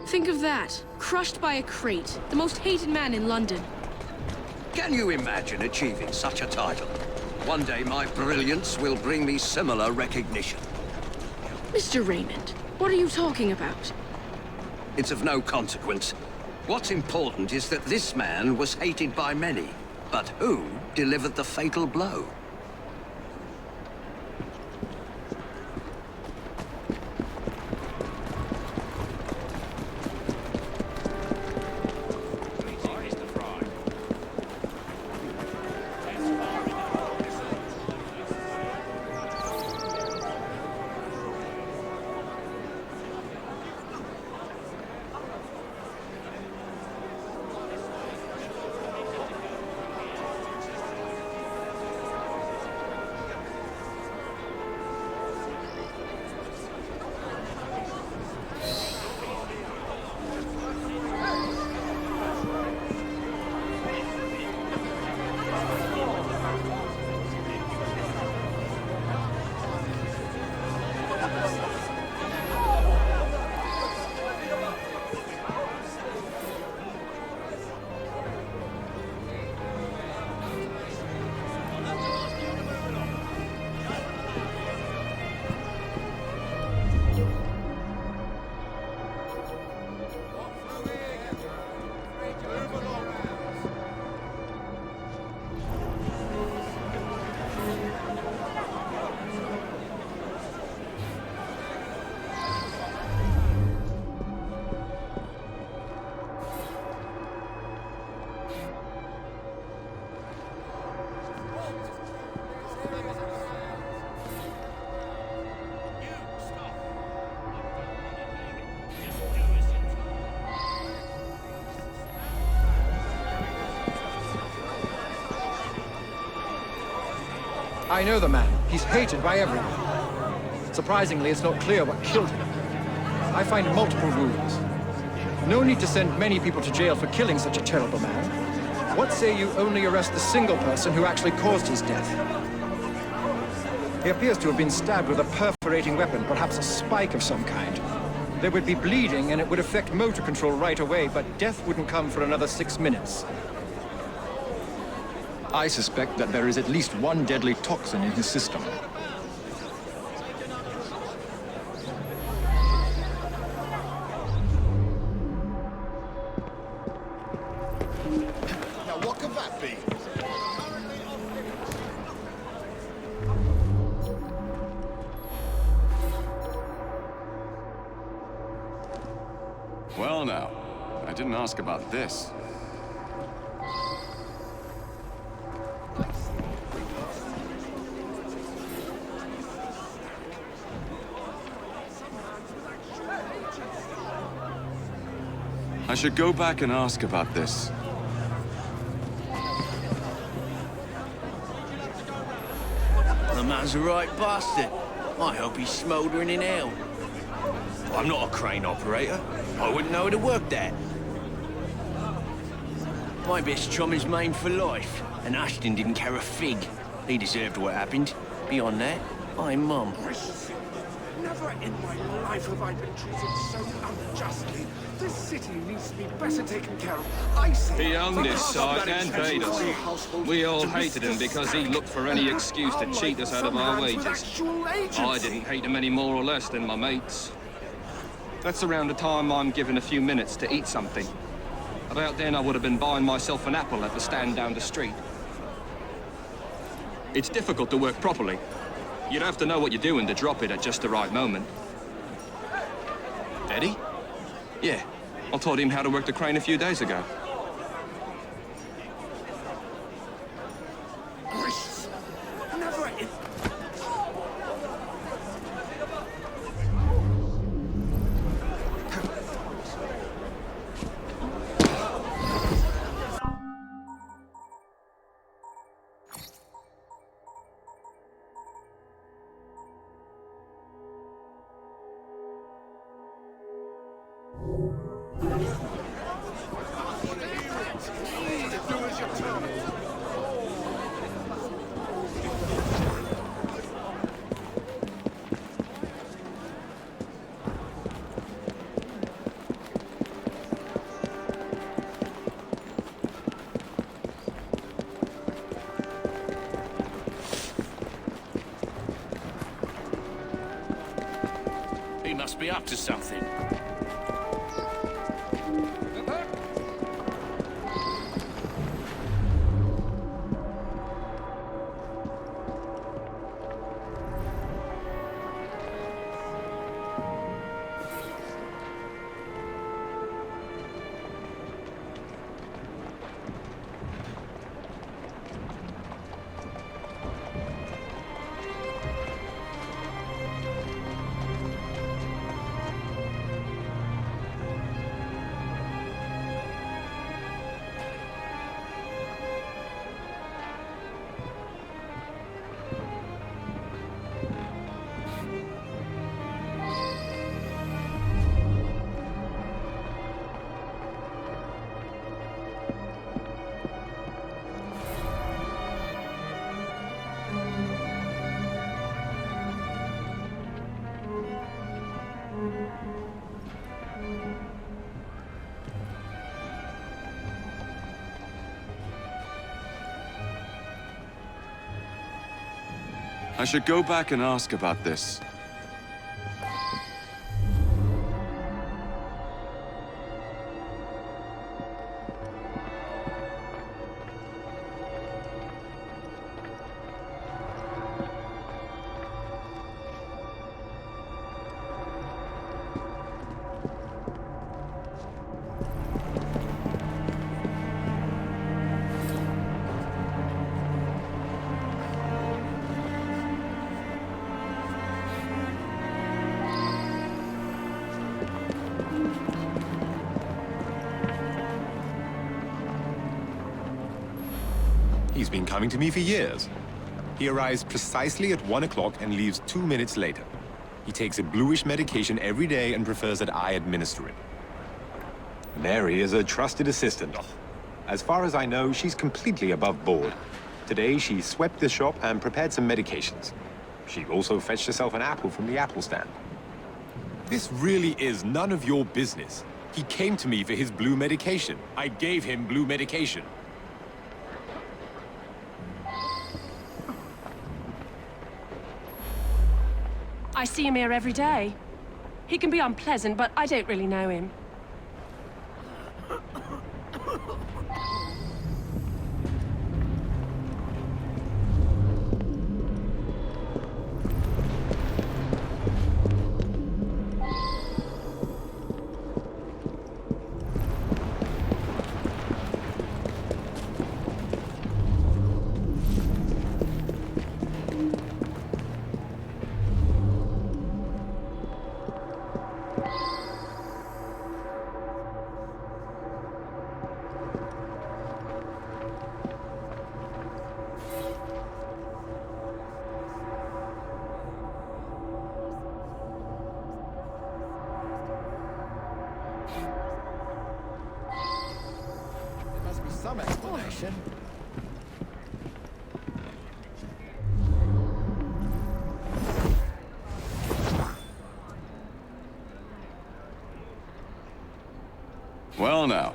Think of that. Crushed by a crate. The most hated man in London. Can you imagine achieving such a title? One day my brilliance will bring me similar recognition. Mr. Raymond, what are you talking about? It's of no consequence. What's important is that this man was hated by many. But who delivered the fatal blow? I know the man. He's hated by everyone. Surprisingly, it's not clear what killed him. I find multiple wounds. No need to send many people to jail for killing such a terrible man. What say you only arrest the single person who actually caused his death? He appears to have been stabbed with a perforating weapon, perhaps a spike of some kind. There would be bleeding and it would affect motor control right away, but death wouldn't come for another 6 minutes. I suspect that there is at least one deadly toxin in his system. Now what could that be? Well now, I didn't ask about this. I should go back and ask about this. The man's a right bastard. I hope he's smouldering in hell. I'm not a crane operator. I wouldn't know how to work that. My best chum is maimed for life, and Ashton didn't care a fig. He deserved what happened. Beyond that, I'm mum. Never in my life have I been treated so unjustly. This city needs to be better taken care of. I say... He owned this site and paid us. We all hated him because he looked for any excuse to cheat us out of our wages. I didn't hate him any more or less than my mates. That's around the time I'm given a few minutes to eat something. About then I would have been buying myself an apple at the stand down the street. It's difficult to work properly. You'd have to know what you're doing to drop it at just the right moment. Eddie? Yeah, I taught him how to work the crane a few days ago. Never in... must be up to something. I should go back and ask about this. He's been coming to me for years. He arrives precisely at 1 o'clock and leaves 2 minutes later. He takes a bluish medication every day and prefers that I administer it. Mary is a trusted assistant. As far as I know, she's completely above board. Today, she swept the shop and prepared some medications. She also fetched herself an apple from the apple stand. This really is none of your business. He came to me for his blue medication. I gave him blue medication. I see him here every day. He can be unpleasant, but I don't really know him. Some explanation. Well now,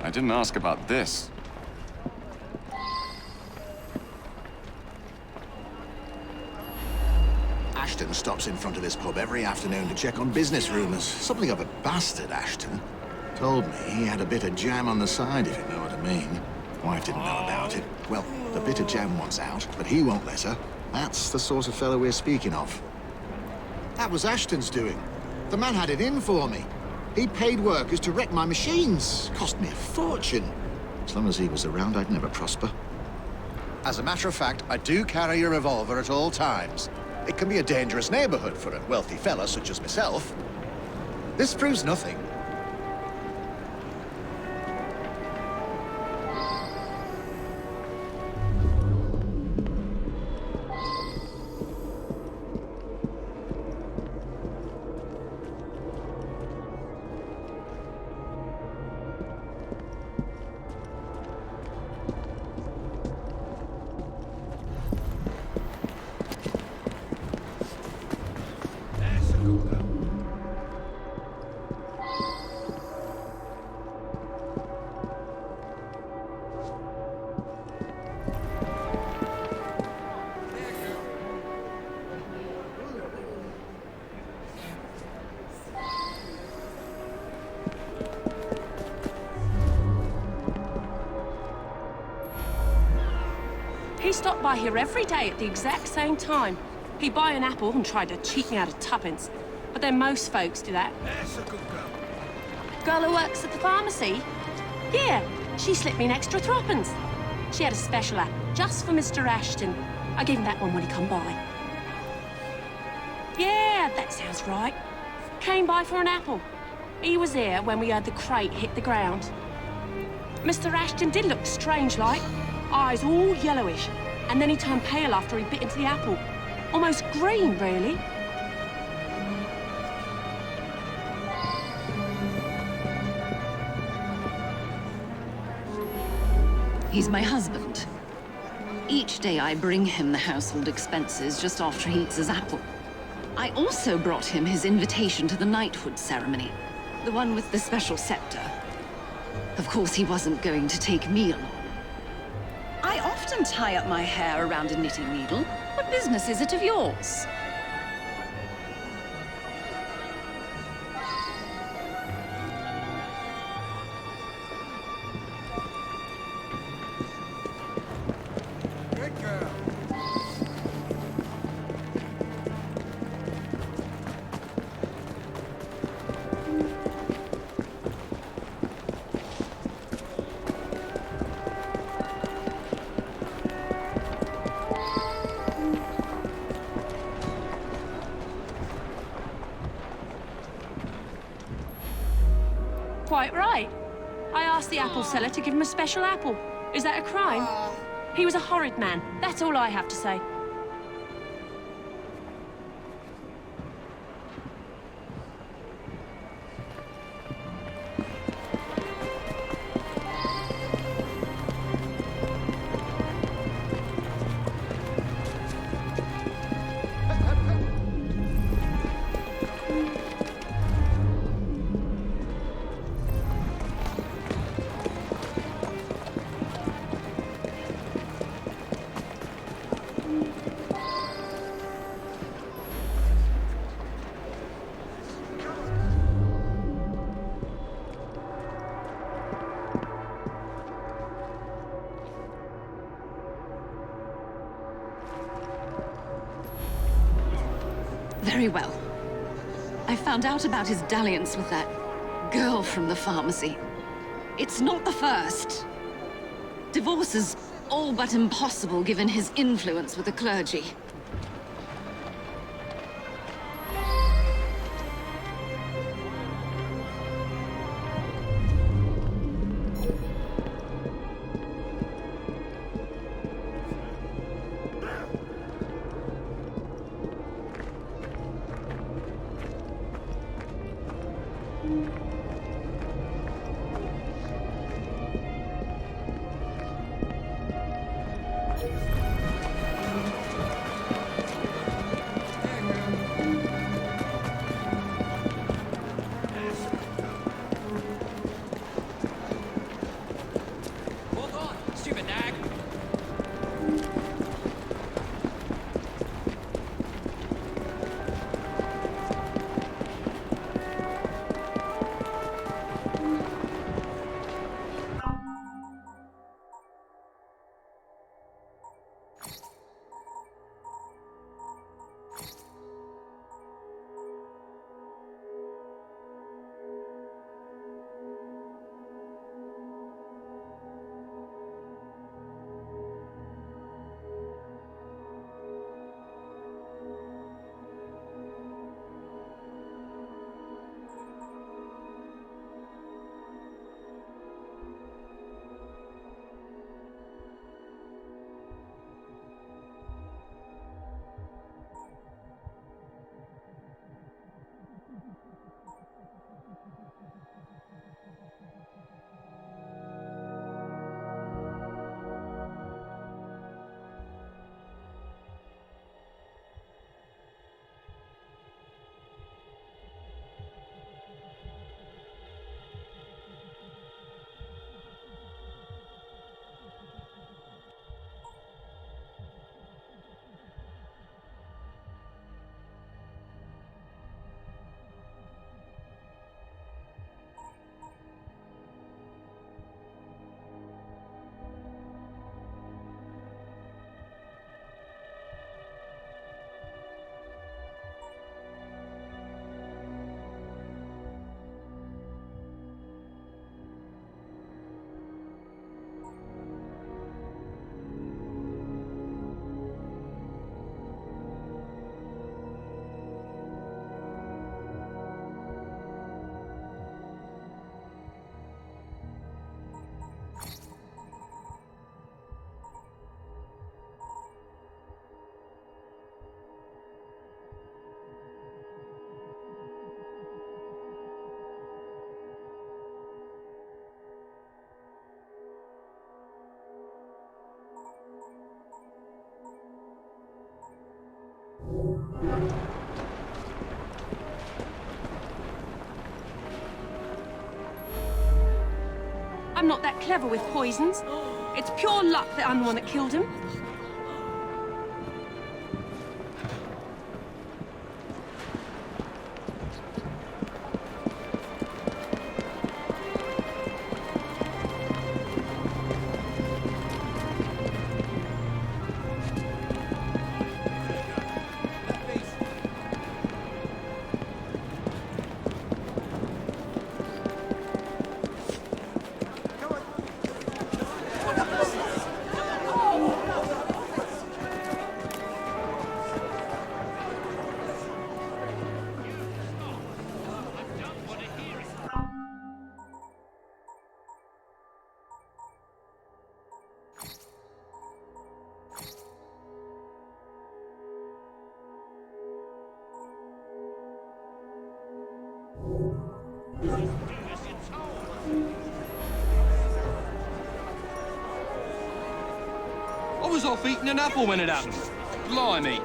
I didn't ask about this. Ashton stops in front of this pub every afternoon to check on business rumours. Something of a bastard, Ashton. Told me he had a bit of jam on the side, if you know what I mean. Wife didn't know about it. Well, the bit of jam wants out, but he won't let her. That's the sort of fellow we're speaking of. That was Ashton's doing. The man had it in for me. He paid workers to wreck my machines. Cost me a fortune. As long as he was around, I'd never prosper. As a matter of fact, I do carry a revolver at all times. It can be a dangerous neighborhood for a wealthy fella such as myself. This proves nothing. He stopped by here every day at the exact same time. He'd buy an apple and try to cheat me out of tuppence. But then most folks do that. That's a good girl. Girl who works at the pharmacy? Yeah, she slipped me an extra threepence. She had a special apple just for Mr. Ashton. I gave him that one when he come by. Yeah, that sounds right. Came by for an apple. He was here when we heard the crate hit the ground. Mr. Ashton did look strange-like. Eyes all yellowish. And then he turned pale after he bit into the apple. Almost green, really. He's my husband. Each day I bring him the household expenses just after he eats his apple. I also brought him his invitation to the knighthood ceremony. The one with the special scepter. Of course, he wasn't going to take me along. I often tie up my hair around a knitting needle. What business is it of yours? Good girl. Quite right. I asked the apple seller to give him a special apple. Is that a crime? He was a horrid man. That's all I have to say. Very well. I found out about his dalliance with that girl from the pharmacy. It's not the first. Divorce is all but impossible given his influence with the clergy. I'm not that clever with poisons. It's pure luck that I'm the one that killed him. I was off eating an apple when it happened. Blimey.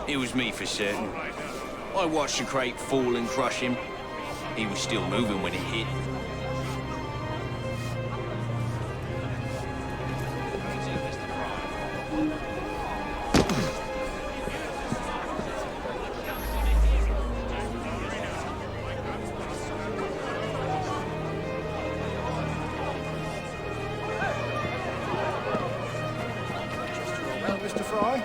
It was me for certain. I watched the crate fall and crush him. He was still moving when it hit. Well, Mr. Fry?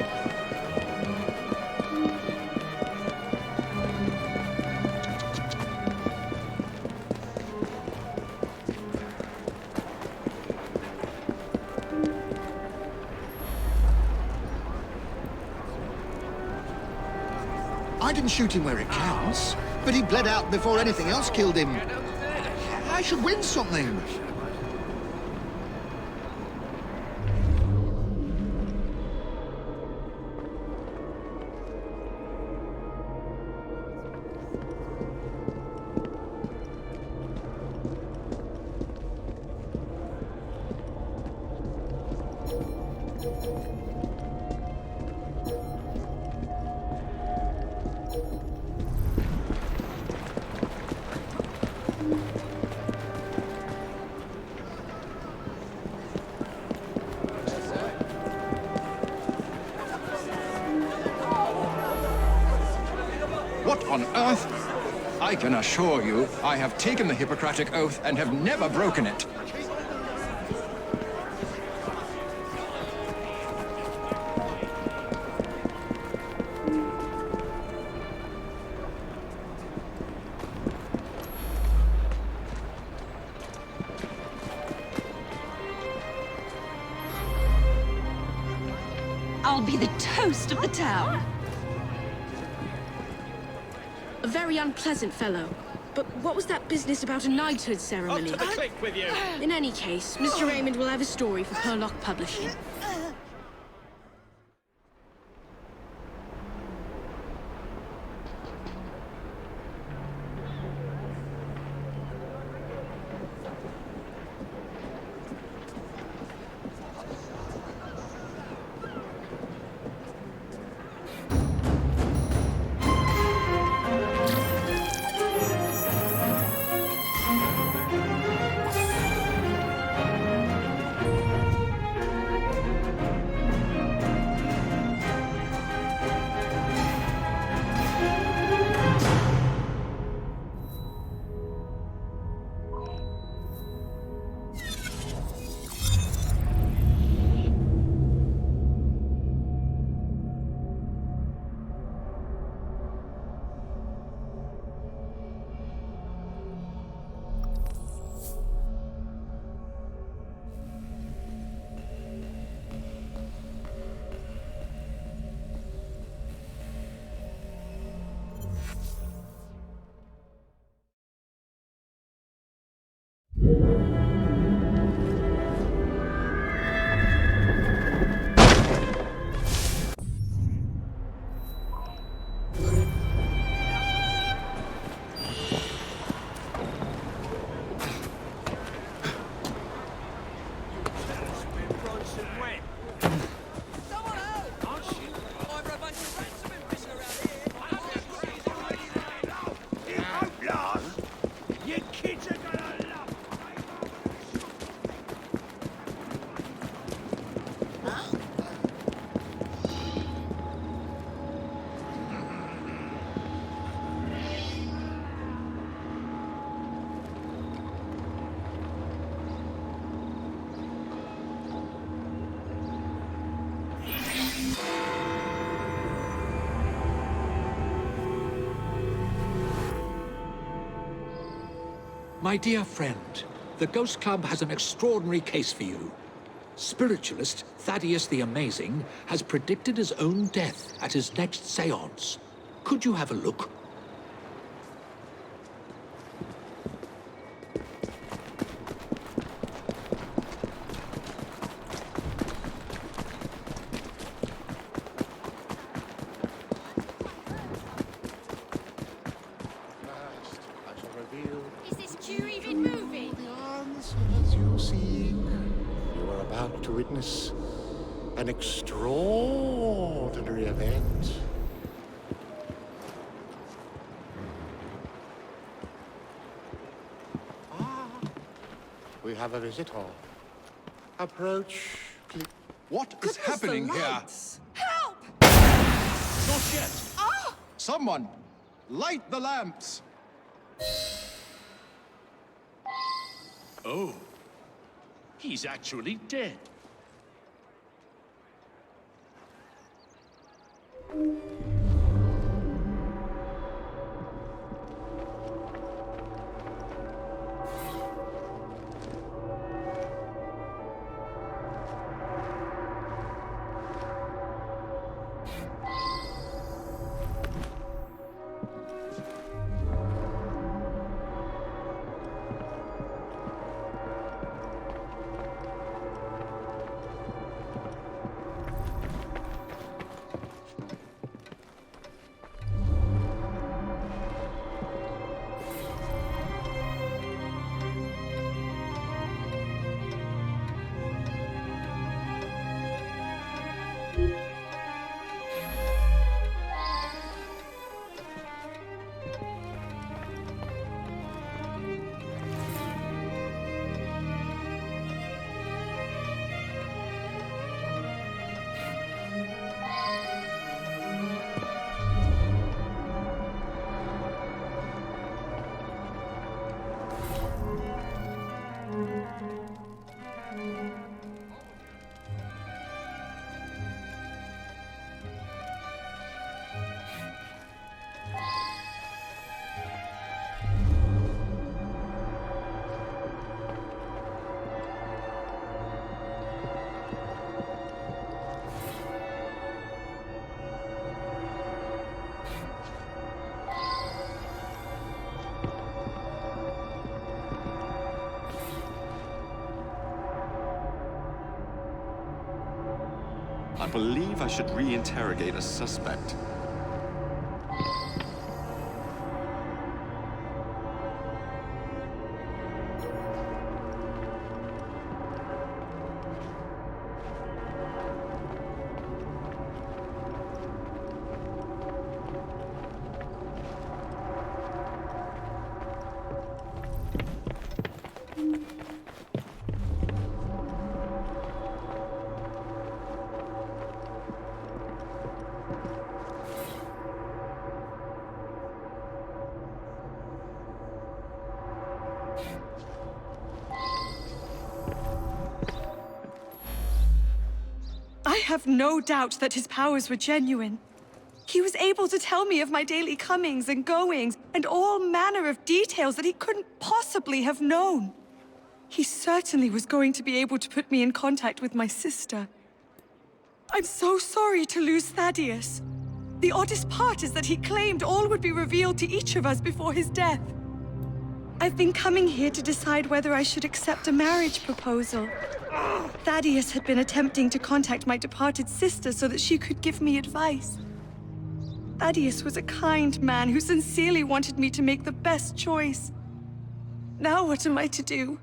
I didn't shoot him where it counts, but he bled out before anything else killed him. I should win something. What on earth? I can assure you, I have taken the Hippocratic Oath and have never broken it. I'll be the toast of the town. A very unpleasant fellow. But what was that business about a knighthood ceremony? Up to the click with you! In any case, Mr. Raymond will have a story for Purlock Publishing. My dear friend, the Ghost Club has an extraordinary case for you. Spiritualist Thaddeus the Amazing has predicted his own death at his next séance. Could you have a look? Is this queue even moving? The answers you seek. You are about to witness an extraordinary event. We have a visitor. Approach, please. What is happening here? Help! Not yet. Ah! Someone, light the lamps. Oh. He's actually dead. I believe I should re-interrogate a suspect. I have no doubt that his powers were genuine. He was able to tell me of my daily comings and goings, and all manner of details that he couldn't possibly have known. He certainly was going to be able to put me in contact with my sister. I'm so sorry to lose Thaddeus. The oddest part is that he claimed all would be revealed to each of us before his death. I've been coming here to decide whether I should accept a marriage proposal. Thaddeus had been attempting to contact my departed sister so that she could give me advice. Thaddeus was a kind man who sincerely wanted me to make the best choice. Now what am I to do?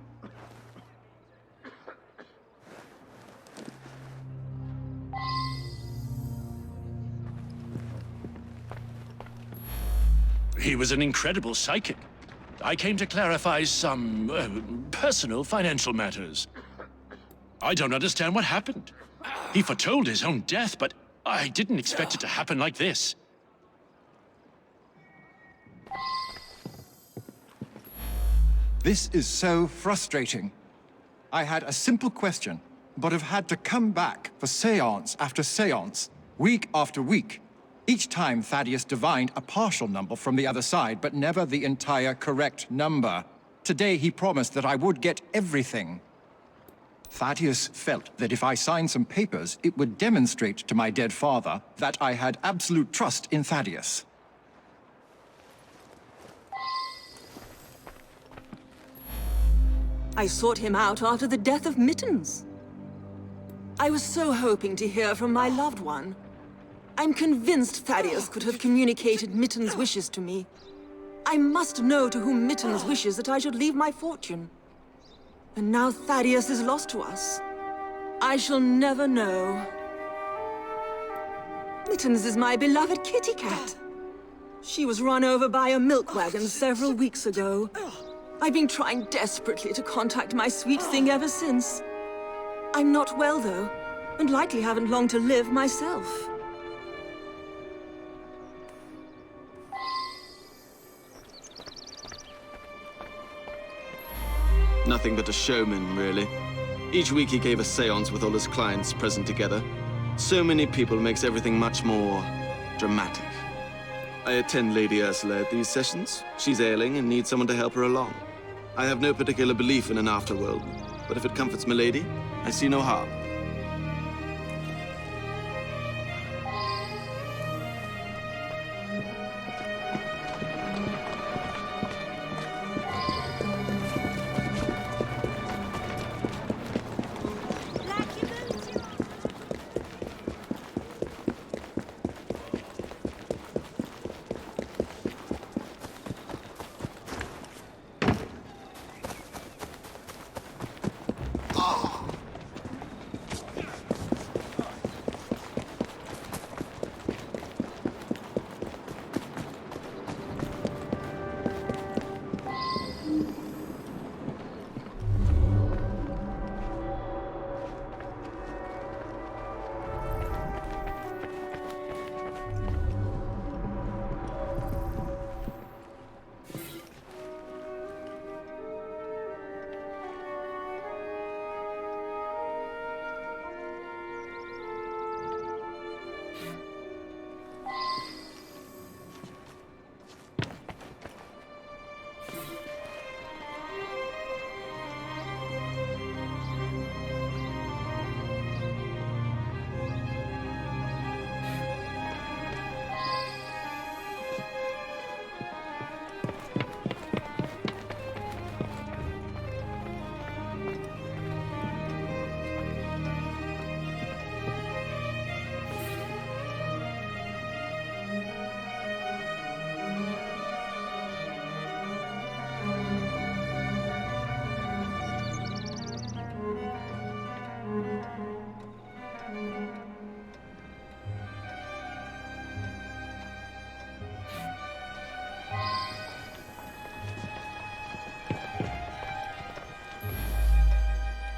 He was an incredible psychic. I came to clarify some personal financial matters. I don't understand what happened. He foretold his own death, but I didn't expect it to happen like this. This is so frustrating. I had a simple question, but have had to come back for séance after séance, week after week. Each time Thaddeus divined a partial number from the other side, but never the entire correct number. Today he promised that I would get everything. Thaddeus felt that if I signed some papers, it would demonstrate to my dead father that I had absolute trust in Thaddeus. I sought him out after the death of Mittens. I was so hoping to hear from my loved one. I'm convinced Thaddeus could have communicated Mittens' wishes to me. I must know to whom Mittens wishes that I should leave my fortune. And now Thaddeus is lost to us. I shall never know. Mittens is my beloved kitty cat. She was run over by a milk wagon several weeks ago. I've been trying desperately to contact my sweet thing ever since. I'm not well, though, and likely haven't long to live myself. Nothing but a showman, really. Each week he gave a séance with all his clients present together. So many people makes everything much more dramatic. I attend Lady Ursula at these sessions. She's ailing and needs someone to help her along. I have no particular belief in an afterworld, but if it comforts Milady, I see no harm.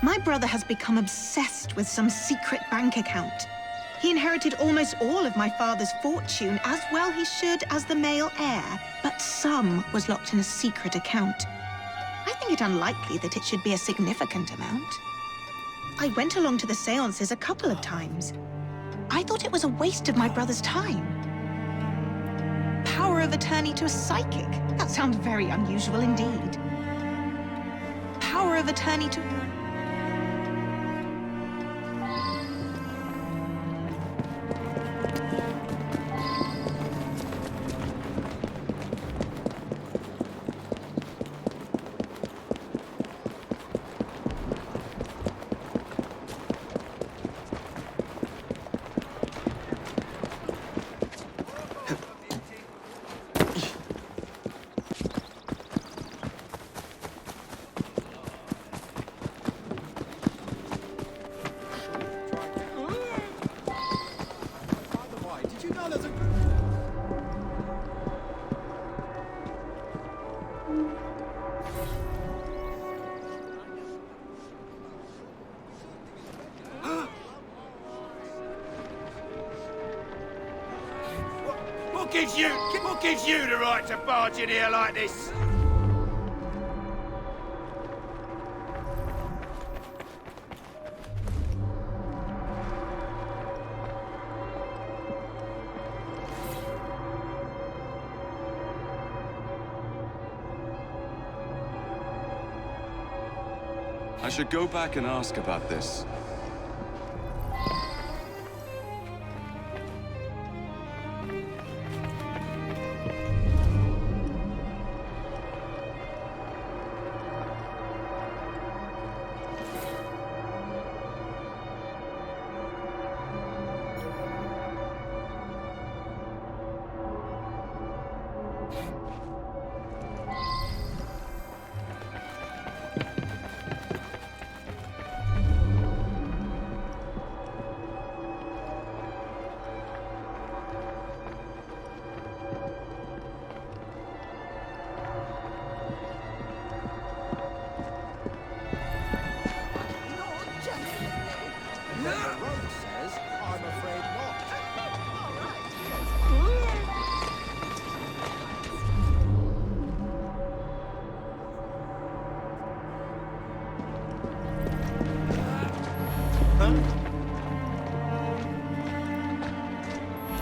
My brother has become obsessed with some secret bank account. He inherited almost all of my father's fortune, as well he should as the male heir, but some was locked in a secret account. I think it unlikely that it should be a significant amount. I went along to the seances a couple of times. I thought it was a waste of my brother's time. Power of attorney to a psychic? That sounds very unusual indeed. Power of attorney to... What gives you the right to barge in here like this? I should go back and ask about this.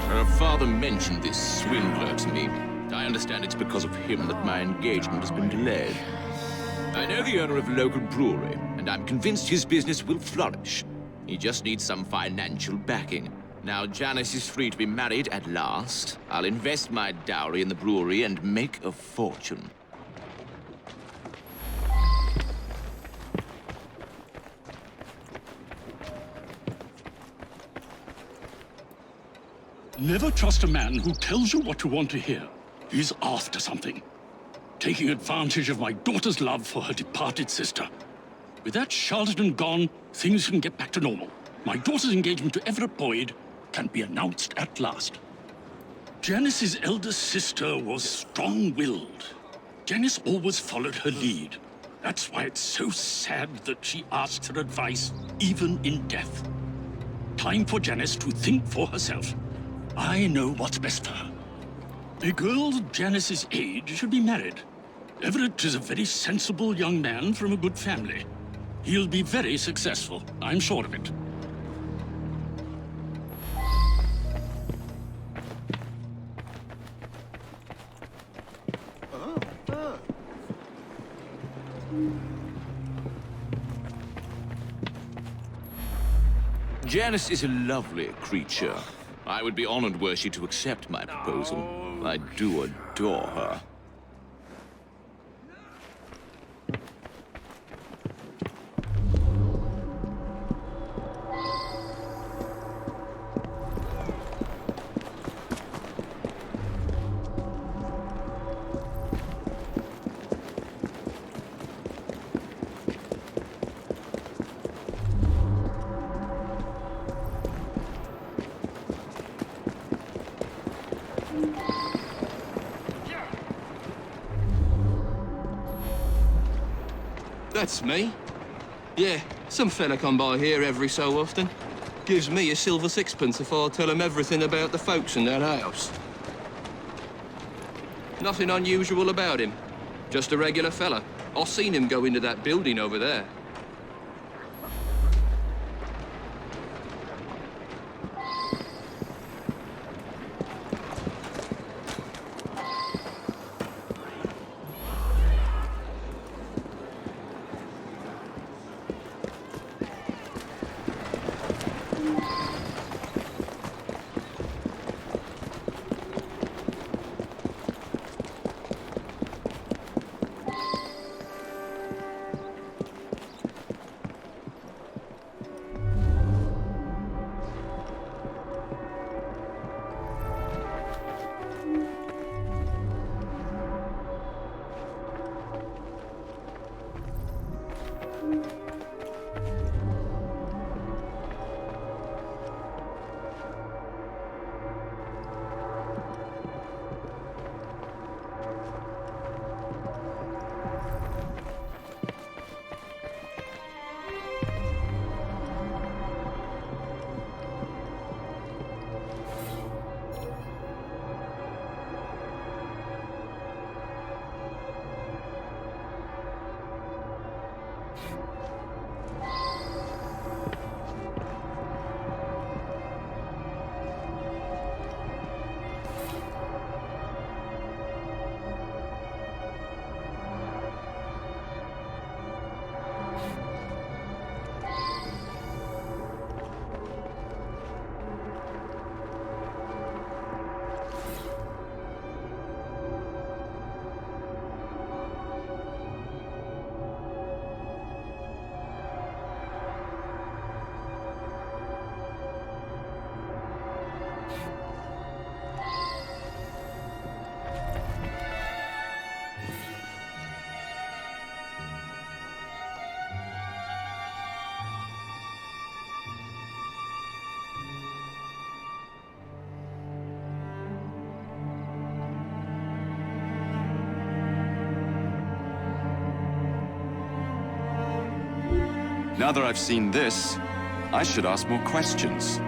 Her father mentioned this swindler to me. I understand it's because of him that my engagement has been delayed. I know the owner of a local brewery, and I'm convinced his business will flourish. He just needs some financial backing. Now Janice is free to be married at last. I'll invest my dowry in the brewery and make a fortune. Never trust a man who tells you what you want to hear. He's after something. Taking advantage of my daughter's love for her departed sister. With that charlatan gone, things can get back to normal. My daughter's engagement to Everett Boyd can be announced at last. Janice's elder sister was strong-willed. Janice always followed her lead. That's why it's so sad that she asks her advice, even in death. Time for Janice to think for herself. I know what's best for her. A girl Janice's age should be married. Everett is a very sensible young man from a good family. He'll be very successful, I'm sure of it. Janice is a lovely creature. I would be honored were she to accept my proposal. I do adore her. That's me. Yeah, some fella come by here every so often. Gives me a silver sixpence if I tell him everything about the folks in that house. Nothing unusual about him. Just a regular fella. I've seen him go into that building over there. Now that I've seen this, I should ask more questions.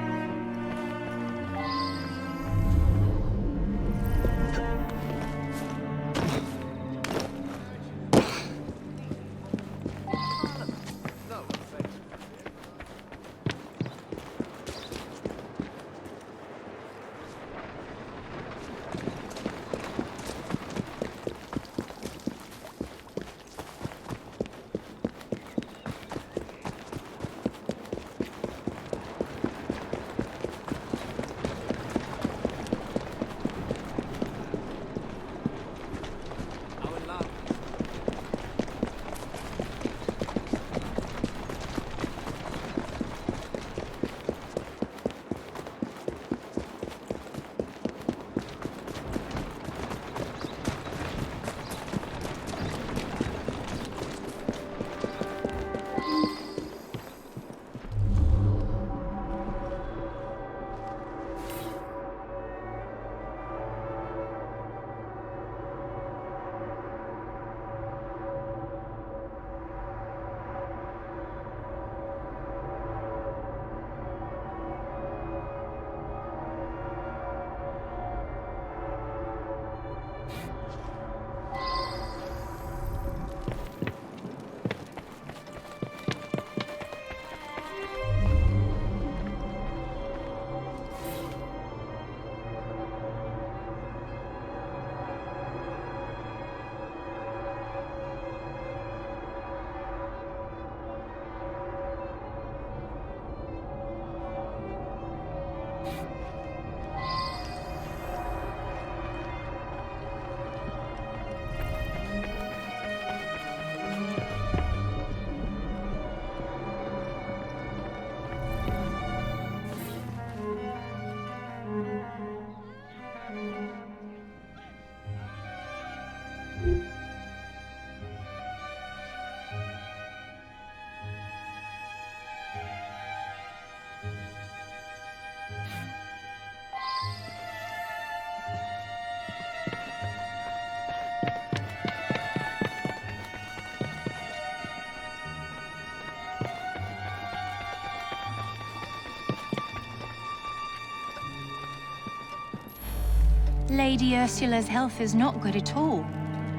Lady Ursula's health is not good at all.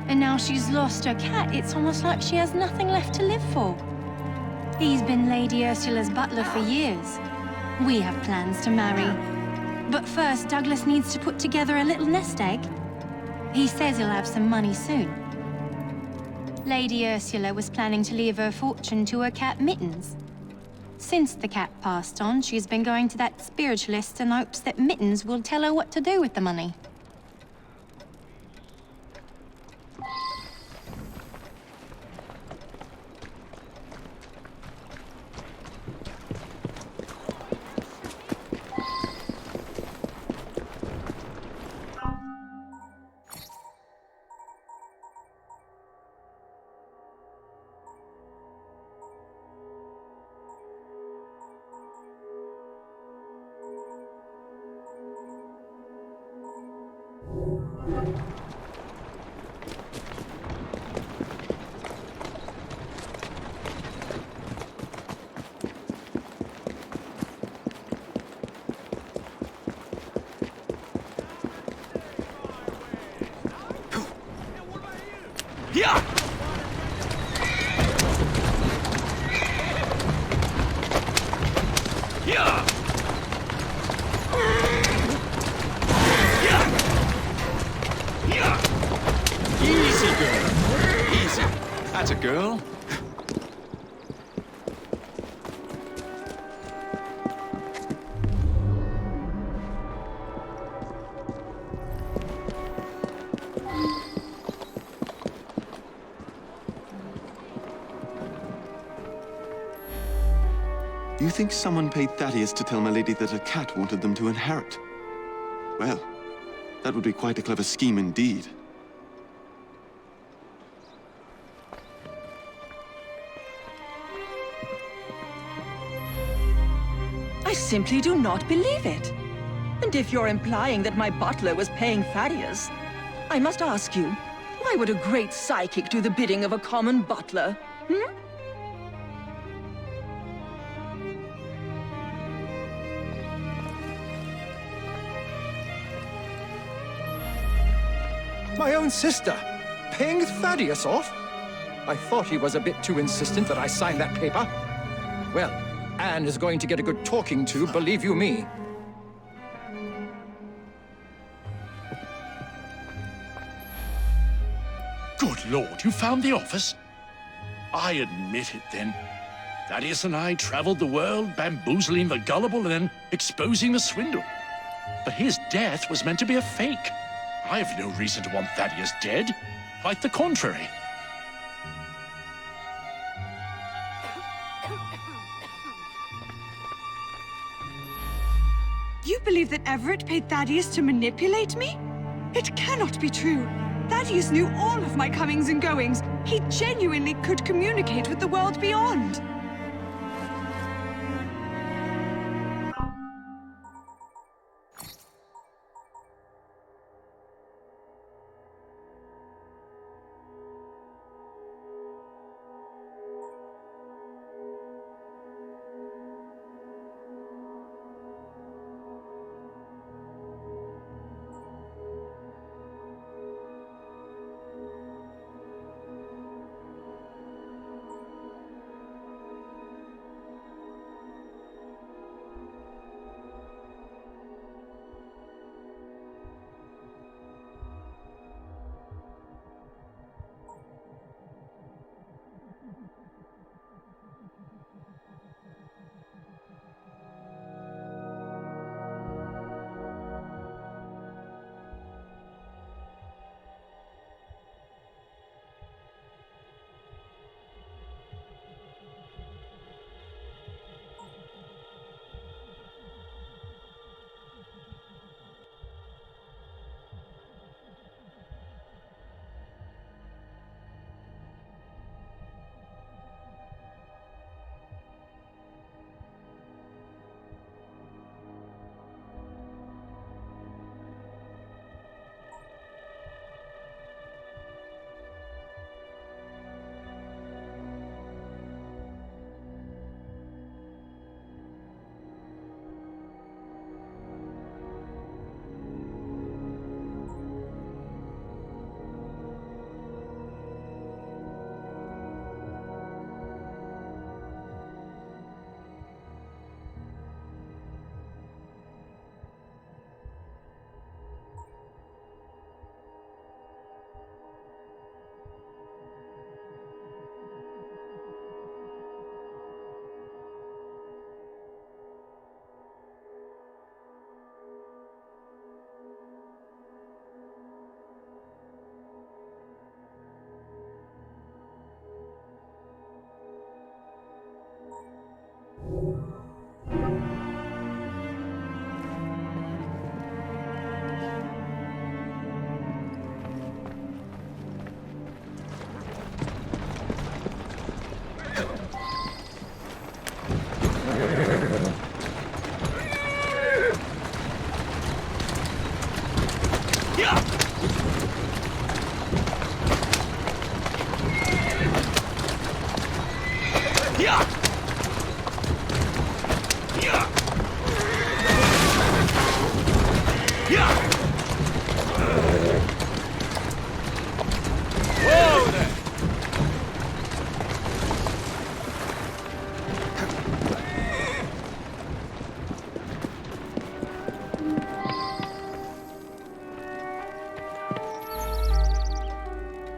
And now she's lost her cat, it's almost like she has nothing left to live for. He's been Lady Ursula's butler for years. We have plans to marry. But first, Douglas needs to put together a little nest egg. He says he'll have some money soon. Lady Ursula was planning to leave her fortune to her cat Mittens. Since the cat passed on, she's been going to that spiritualist in hopes that Mittens will tell her what to do with the money. Yeah! Yeah! Easy, girl. Easy. That's a girl. You think someone paid Thaddeus to tell my lady that a cat wanted them to inherit? Well, that would be quite a clever scheme indeed. I simply do not believe it. And if you're implying that my butler was paying Thaddeus, I must ask you, why would a great psychic do the bidding of a common butler? My own sister, paying Thaddeus off? I thought he was a bit too insistent that I sign that paper. Well, Anne is going to get a good talking to, believe you me. Good Lord, you found the office? I admit it, then. Thaddeus and I traveled the world, bamboozling the gullible and then exposing the swindle. But his death was meant to be a fake. I have no reason to want Thaddeus dead. Quite the contrary. You believe that Everett paid Thaddeus to manipulate me? It cannot be true. Thaddeus knew all of my comings and goings. He genuinely could communicate with the world beyond.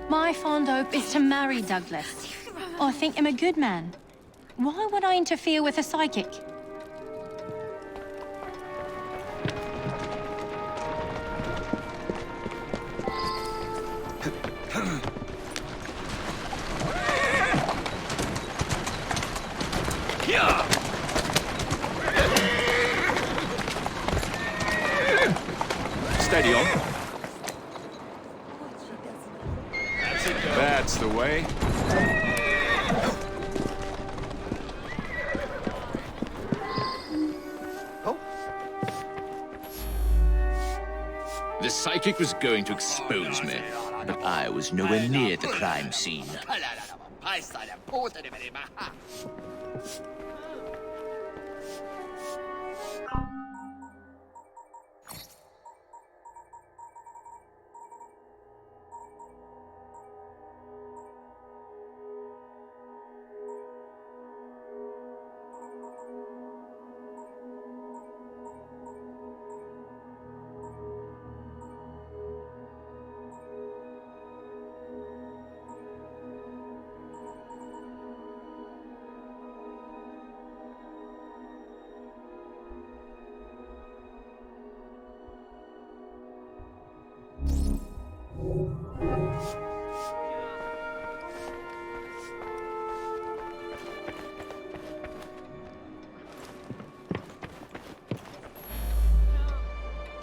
My fond hope is to marry Douglas. I think him a good man. Why would I interfere with a psychic? Steady on. That's the way. The psychic was going to expose me, but I was nowhere near the crime scene.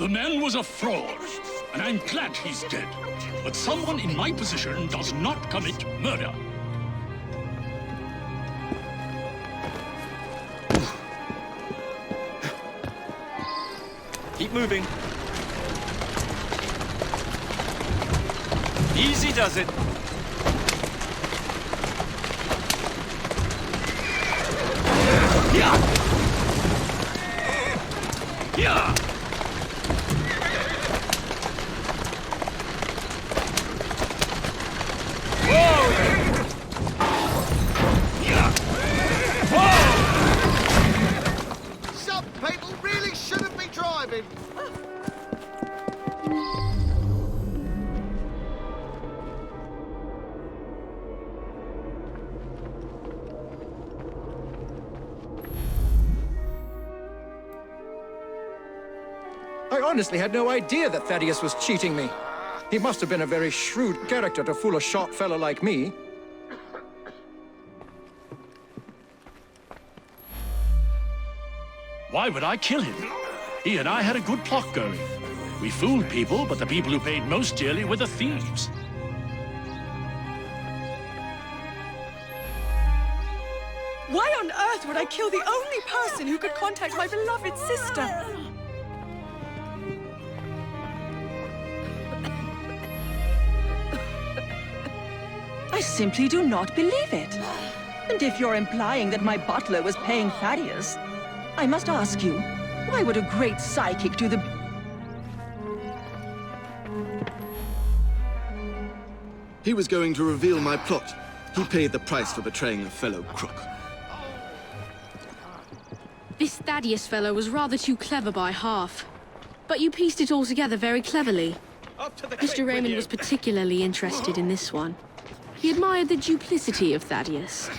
The man was a fraud, and I'm glad he's dead. But someone in my position does not commit murder. Keep moving. Easy does it. Yeah. Yeah. Some people really shouldn't be driving. I honestly had no idea that Thaddeus was cheating me. He must have been a very shrewd character to fool a sharp fellow like me. Why would I kill him? He and I had a good plot going. We fooled people, but the people who paid most dearly were the thieves. Why on earth would I kill the only person who could contact my beloved sister? I simply do not believe it. And if you're implying that my butler was paying Thaddeus, I must ask you, why would a great psychic do the... He was going to reveal my plot. He paid the price for betraying a fellow crook. This Thaddeus fellow was rather too clever by half. But you pieced it all together very cleverly. Mr. Raymond was particularly interested in this one. He admired the duplicity of Thaddeus.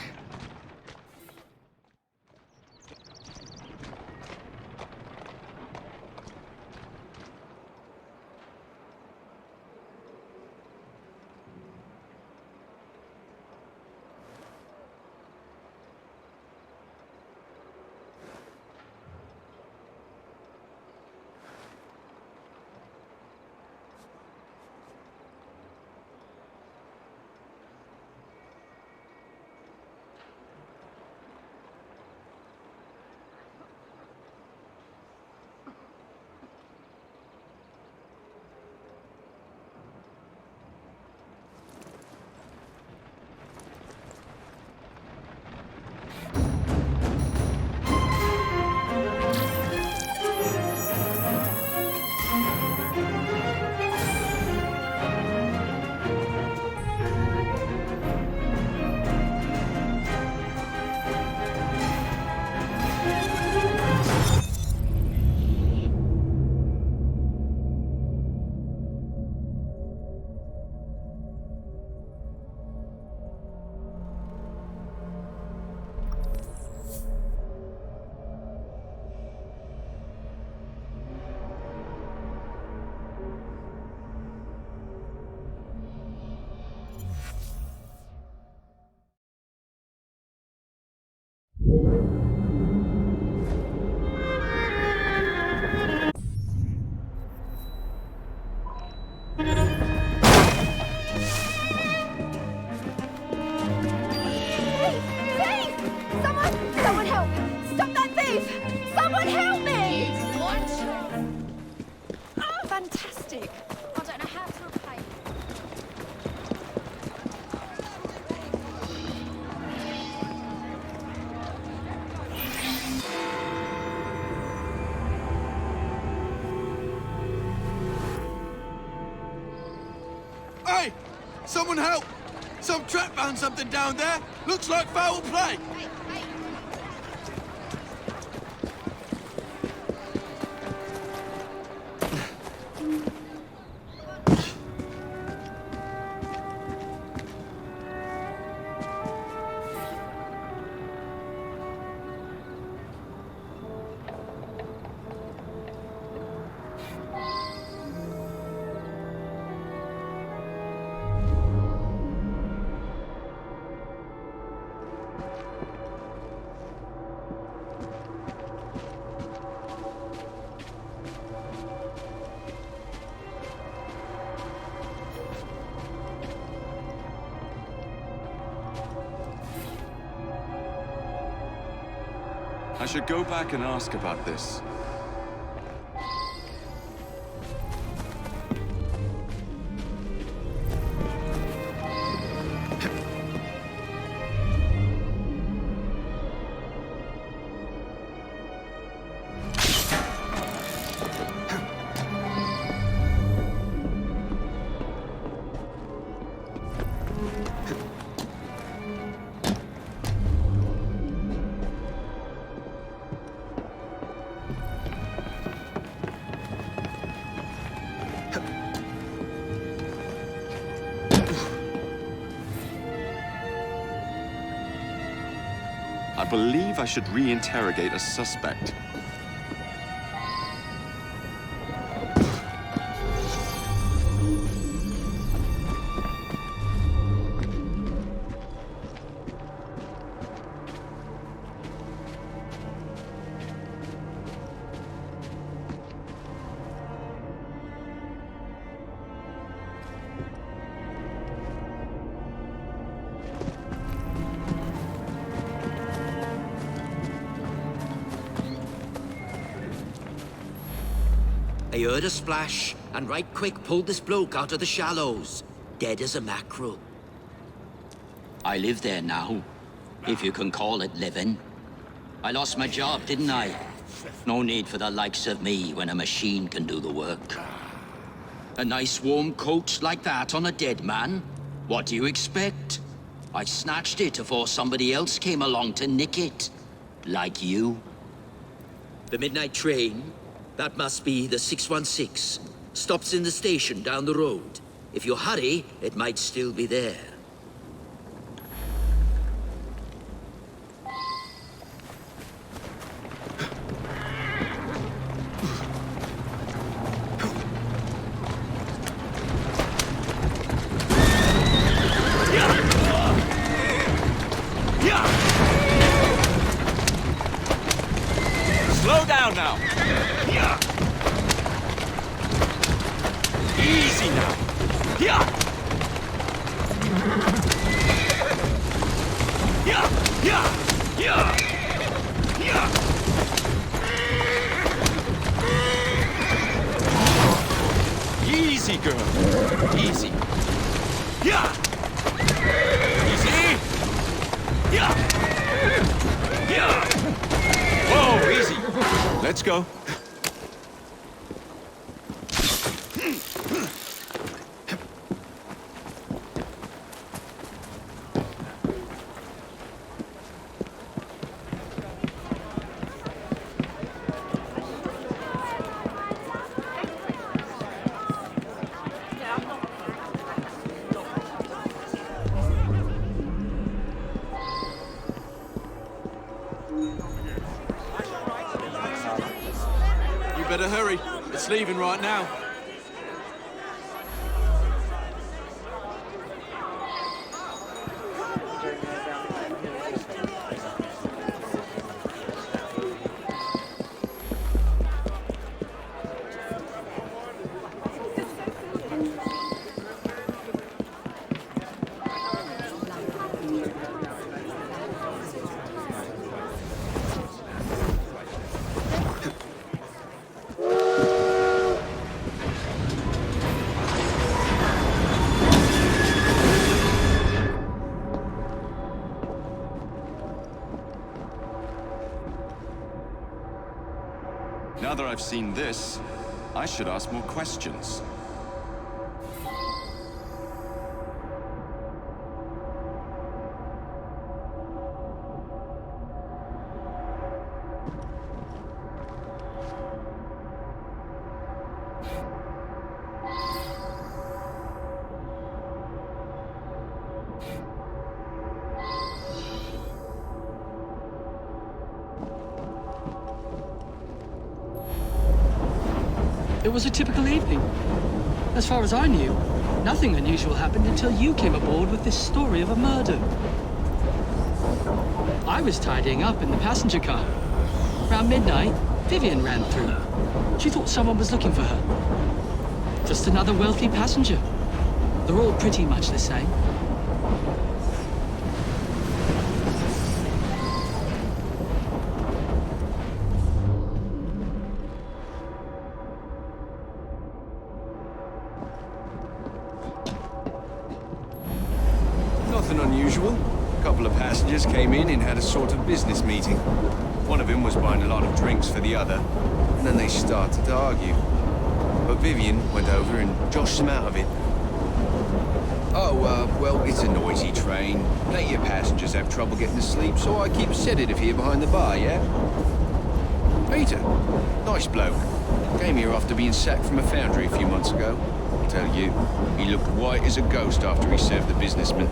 Fantastic. I don't know how to repay. Hey! Someone help! Some trap found something down there. Looks like foul play. I should go back and ask about this. I believe I should re-interrogate a suspect. I heard a splash, and right quick pulled this bloke out of the shallows, dead as a mackerel. I live there now, if you can call it living. I lost my job, didn't I? No need for the likes of me when a machine can do the work. A nice warm coat like that on a dead man? What do you expect? I snatched it before somebody else came along to nick it. Like you. The midnight train? That must be the 616. Stops in the station down the road. If you hurry, it might still be there. Slow down now. Easy now. Easy, girl. Easy. Easy. Whoa, easy. Let's go. Better hurry. It's leaving right now. Now that I've seen this, I should ask more questions. It was a typical evening. As far as I knew, nothing unusual happened until you came aboard with this story of a murder. I was tidying up in the passenger car. Around midnight, Vivian ran through. She thought someone was looking for her. Just another wealthy passenger. They're all pretty much the same. came in and had a sort of business meeting. One of them was buying a lot of drinks for the other, and then they started to argue. But Vivian went over and joshed them out of it. Oh, well, it's a noisy train. Plenty of passengers have trouble getting to sleep, so I keep a sedative here behind the bar, yeah? Peter, nice bloke. Came here after being sacked from a foundry a few months ago. I'll tell you, he looked white as a ghost after he served the businessman.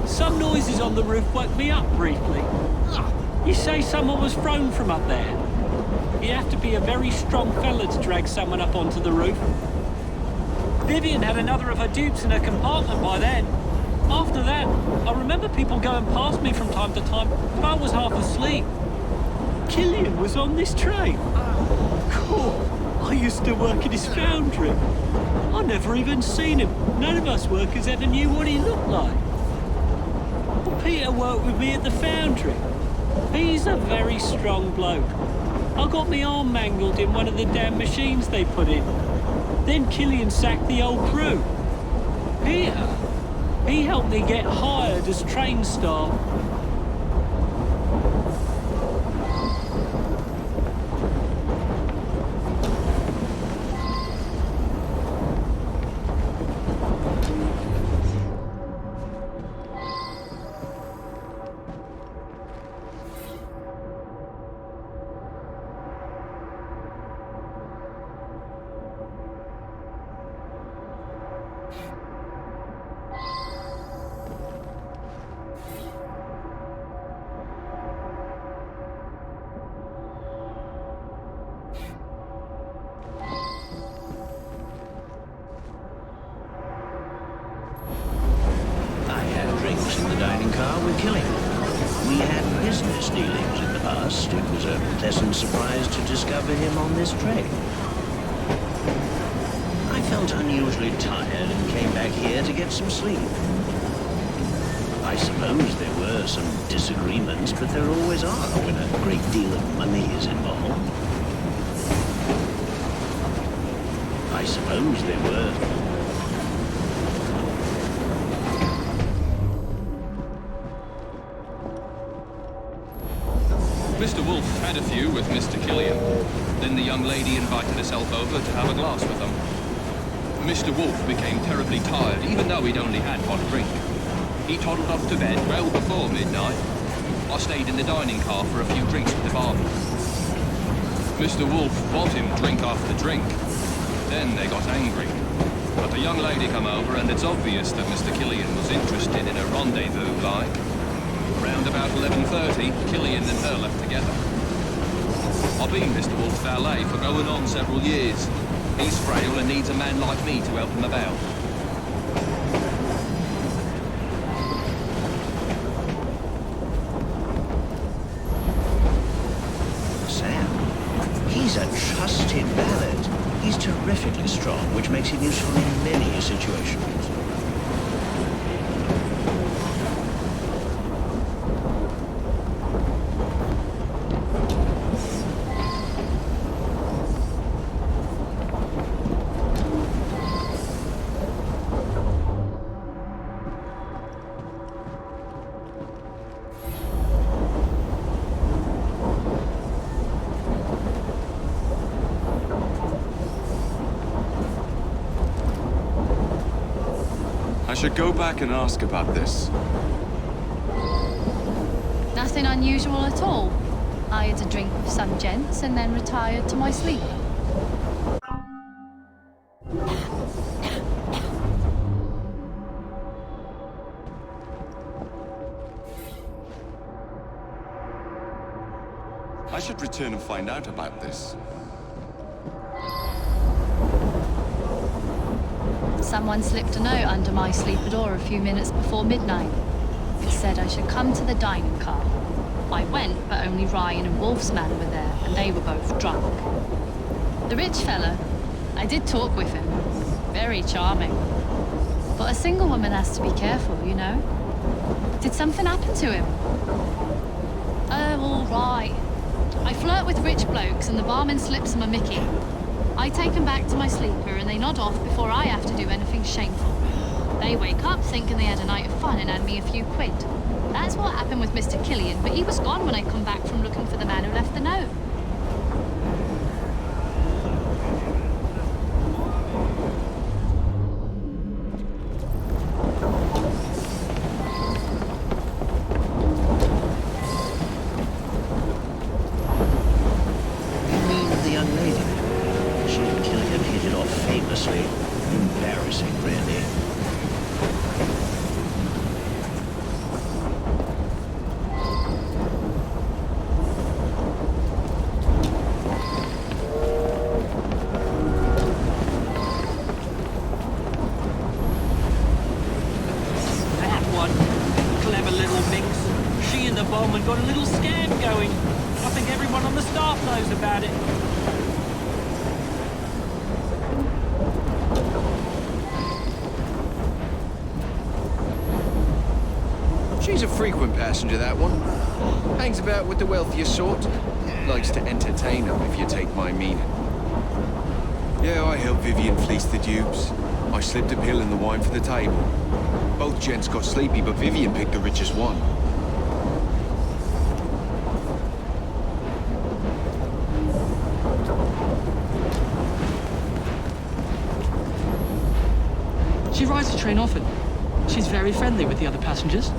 Some noises on the roof woke me up briefly. You say someone was thrown from up there? You have to be a very strong fella to drag someone up onto the roof. Vivian had another of her dupes in her compartment by then. After that, I remember people going past me from time to time, but I was half asleep. Killian was on this train. Cool. I used to work in his foundry. I never even seen him. None of us workers ever knew what he looked like. Peter worked with me at the foundry. He's a very strong bloke. I got my arm mangled in one of the damn machines they put in. Then Killian sacked the whole crew. Peter, he helped me get hired as train staff. Pleasant surprise to discover him on this train. I felt unusually tired and came back here to get some sleep. I suppose there were some disagreements, but there always are when a great deal of money is involved. I suppose there were. Mr. Wolfe had a few with Mr. Killian. Then the young lady invited herself over to have a glass with them. Mr. Wolfe became terribly tired, even though he'd only had one drink. He toddled off to bed well before midnight. I stayed in the dining car for a few drinks with the barman. Mr. Wolfe bought him drink after drink. Then they got angry. But the young lady come over, and it's obvious that Mr. Killian was interested in a rendezvous, like. Around about 11:30, Killian and her left together. I've been Mr. Wolfe's valet for going on several years. He's frail and needs a man like me to help him about. Sam, he's a trusted valet. He's terrifically strong, which makes him useful in many situations. I should go back and ask about this. Nothing unusual at all. I had a drink with some gents and then retired to my sleep. I should return and find out about this. Someone slipped a note under my sleeper door a few minutes before midnight. It said I should come to the dining car. I went, but only Ryan and Wolf's man were there, and they were both drunk. The rich fella, I did talk with him. Very charming. But a single woman has to be careful, you know? Did something happen to him? Oh, all right. I flirt with rich blokes and the barman slips them a mickey. I take them back to my sleeper and they nod off before I have to do anything shameful. They wake up thinking they had a night of fun and hand me a few quid. That's what happened with Mr. Killian, but he was gone when I come back from looking for the man who left the note. Embarrassing, really. That one. Clever little minx. She and the barman got a little scam going. I think everyone on the staff knows about it. She's a frequent passenger, that one. Hangs about with the wealthier sort. Likes to entertain them, if you take my meaning. Yeah, I helped Vivian fleece the dupes. I slipped a pill in the wine for the table. Both gents got sleepy, but Vivian picked the richest one. She rides the train often. She's very friendly with the other passengers.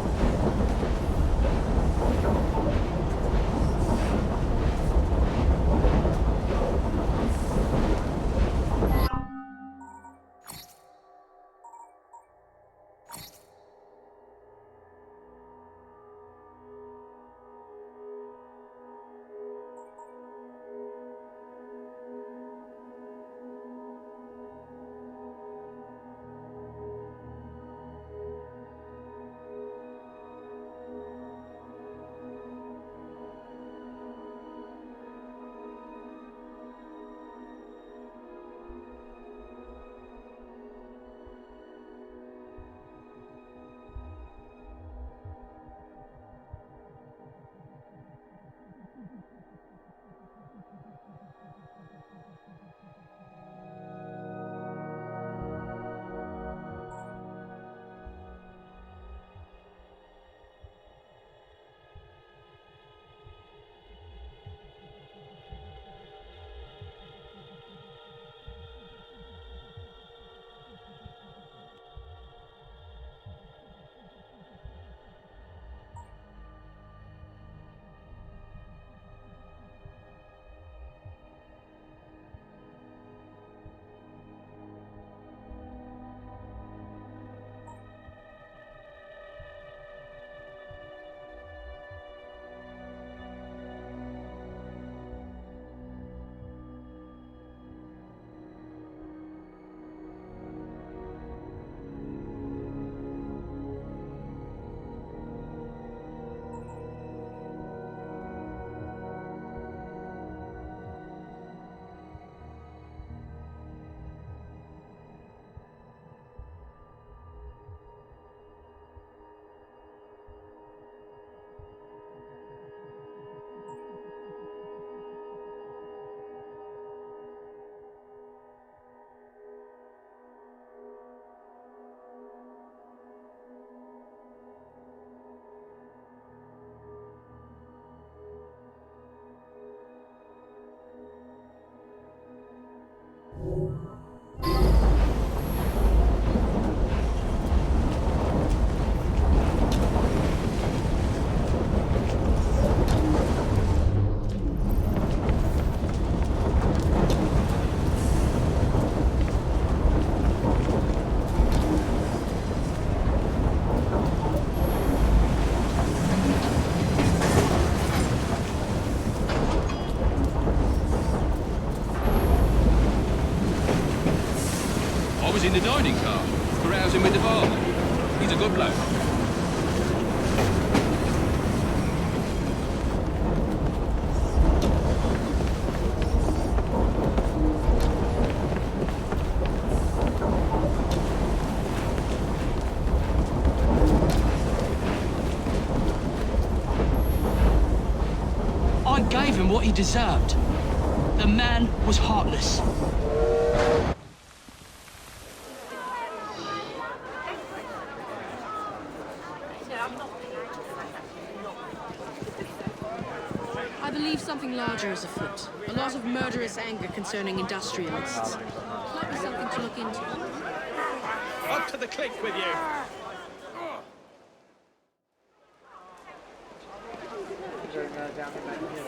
was in the dining car, carousing with the barman. He's a good bloke. I gave him what he deserved. The man was heartless. I believe something larger is afoot. A lot of murderous anger concerning industrialists. Might be something to look into. Up to the cliff with you! Down